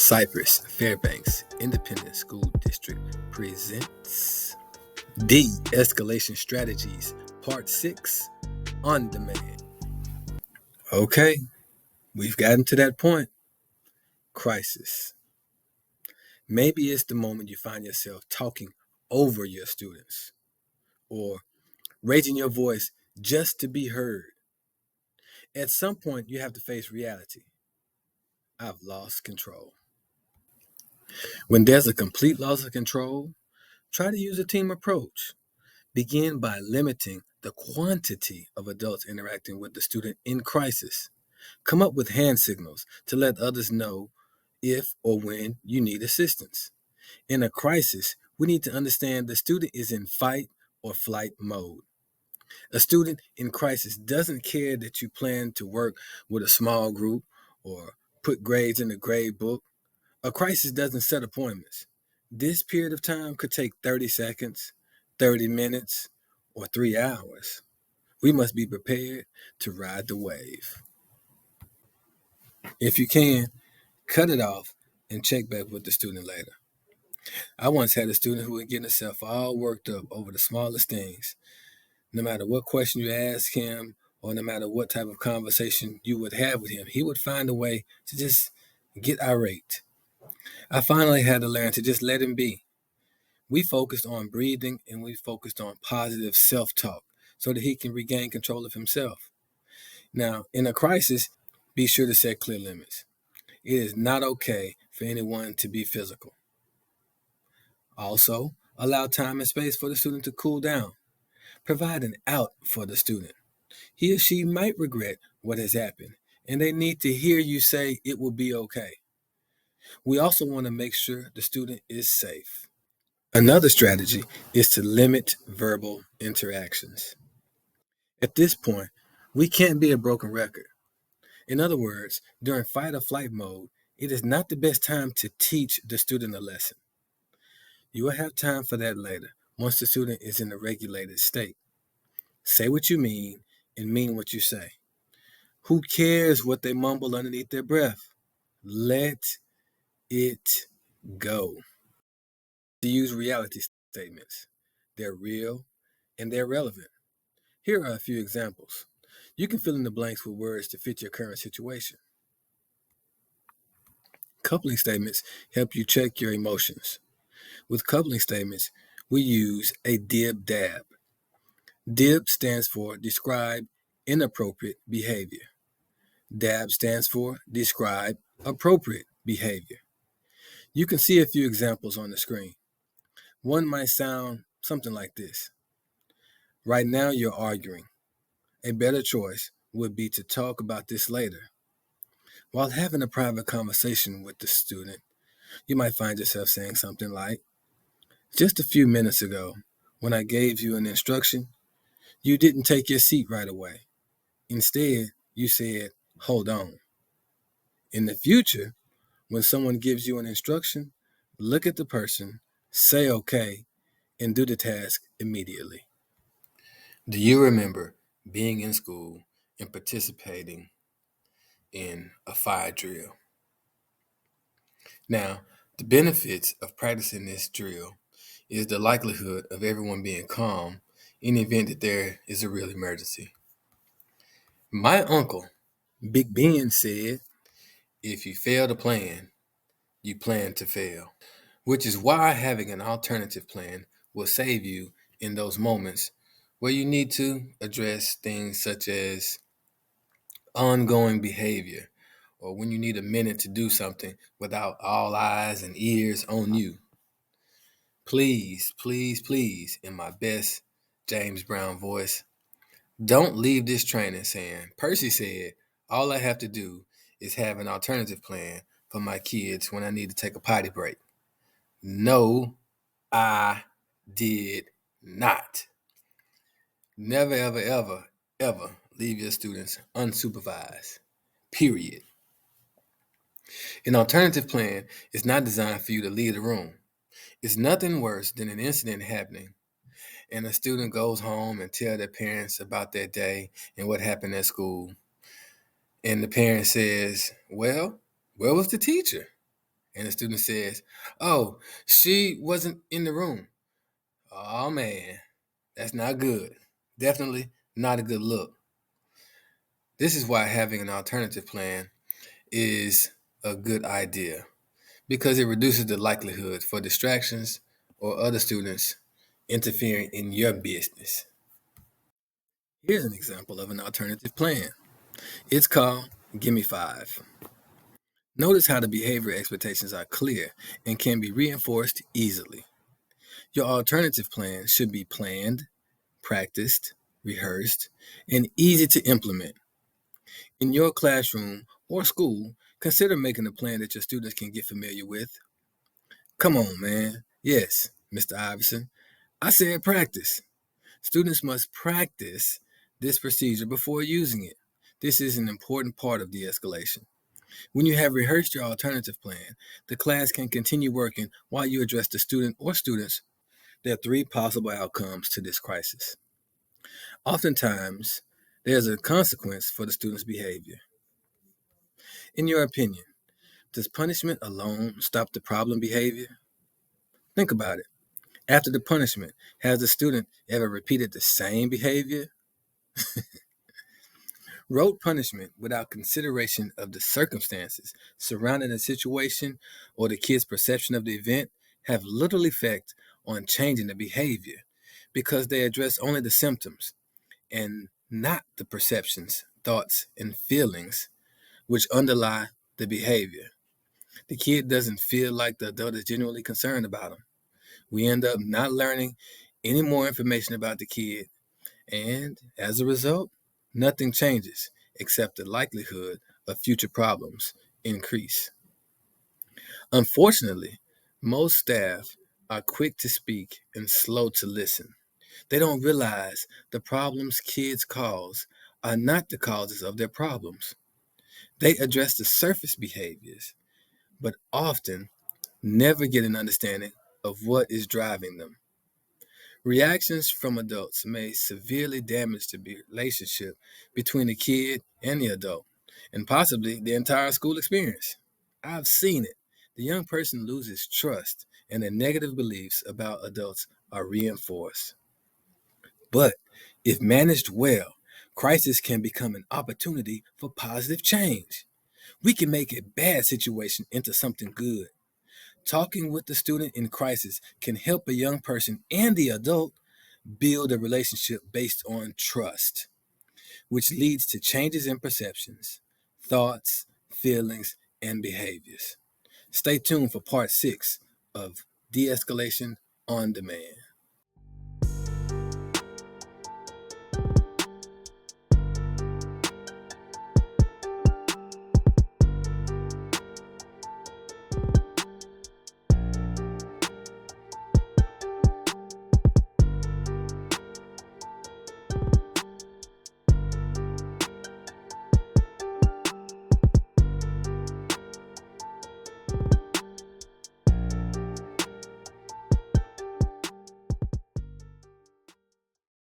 Cypress Fairbanks Independent School District presents The Escalation Strategies, Part 6, On Demand. Okay, we've gotten to that point. Crisis. Maybe it's the moment you find yourself talking over your students or raising your voice just to be heard. At some point, you have to face reality. I've lost control. When there's a complete loss of control, try to use a team approach. Begin by limiting the quantity of adults interacting with the student in crisis. Come up with hand signals to let others know if or when you need assistance. In a crisis, we need to understand the student is in fight or flight mode. A student in crisis doesn't care that you plan to work with a small group or put grades in the grade book. A crisis doesn't set appointments. This period of time could take 30 seconds, 30 minutes, or 3 hours. We must be prepared to ride the wave. If you can, cut it off and check back with the student later. I once had a student who would get himself all worked up over the smallest things. No matter what question you ask him, or no matter what type of conversation you would have with him, he would find a way to just get irate. I finally had to learn to just let him be. We focused on breathing and we focused on positive self-talk so that he can regain control of himself. Now, in a crisis, be sure to set clear limits. It is not okay for anyone to be physical. Also, allow time and space for the student to cool down. Provide an out for the student. He or she might regret what has happened, and they need to hear you say it will be okay. We also want to make sure the student is safe. Another strategy is to limit verbal interactions. At this point, we can't be a broken record. In other words, during fight or flight mode, it is not the best time to teach the student a lesson. You will have time for that later, once the student is in a regulated state. Say what you mean and mean what you say. Who cares what they mumble underneath their breath? Let it go. To use reality statements. They're real and they're relevant. Here are a few examples. You can fill in the blanks with words to fit your current situation. Coupling statements help you check your emotions. With coupling statements, we use a dib-dab. Dib stands for describe inappropriate behavior. Dab stands for describe appropriate behavior. You can see a few examples on the screen. One might sound something like this. Right now you're arguing. A better choice would be to talk about this later. While having a private conversation with the student, you might find yourself saying something like, just a few minutes ago, when I gave you an instruction, you didn't take your seat right away. Instead, you said, hold on. In the future, when someone gives you an instruction, look at the person, say okay, and do the task immediately. Do you remember being in school and participating in a fire drill? Now, the benefits of practicing this drill is the likelihood of everyone being calm in the event that there is a real emergency. My uncle, Big Ben, said, if you fail to plan, you plan to fail, which is why having an alternative plan will save you in those moments where you need to address things such as ongoing behavior or when you need a minute to do something without all eyes and ears on you. Please, please, please, in my best James Brown voice, don't leave this training saying, Percy said, all I have to do is have an alternative plan for my kids when I need to take a potty break. No, I did not. Never, ever, ever, ever leave your students unsupervised. Period. An alternative plan is not designed for you to leave the room. It's nothing worse than an incident happening and a student goes home and tell their parents about their day and what happened at school. And the parent says, well, where was the teacher? and the student says, "Oh, she wasn't in the room." Oh man, that's not good. Definitely not a good look. This is why having an alternative plan is a good idea, because it reduces the likelihood for distractions or other students interfering in your business. Here's an example of an alternative plan. It's called Gimme Five. Notice how the behavior expectations are clear and can be reinforced easily. Your alternative plan should be planned, practiced, rehearsed, and easy to implement. In your classroom or school, consider making a plan that your students can get familiar with. Come on, man. Yes, Mr. Iverson. I said practice. Students must practice this procedure before using it. This is an important part of de-escalation. When you have rehearsed your alternative plan, the class can continue working while you address the student or students. There are three possible outcomes to this crisis. Oftentimes, there's a consequence for the student's behavior. In your opinion, does punishment alone stop the problem behavior? Think about it. After the punishment, has the student ever repeated the same behavior? Rote punishment without consideration of the circumstances surrounding the situation or the kid's perception of the event have little effect on changing the behavior, because they address only the symptoms and not the perceptions, thoughts, and feelings which underlie the behavior. The kid doesn't feel like the adult is genuinely concerned about him. We end up not learning any more information about the kid, and as a result, nothing changes except the likelihood of future problems increase. Unfortunately, most staff are quick to speak and slow to listen. They don't realize the problems kids cause are not the causes of their problems. They address the surface behaviors, but often never get an understanding of what is driving them. Reactions from adults may severely damage the relationship between the kid and the adult, and possibly the entire school experience. I've seen it. The young person loses trust, and their negative beliefs about adults are reinforced. But if managed well, crisis can become an opportunity for positive change. We can make a bad situation into something good. Talking with the student in crisis can help a young person and the adult build a relationship based on trust, which leads to changes in perceptions, thoughts, feelings, and behaviors. Stay tuned for part 6 of De Escalation on Demand.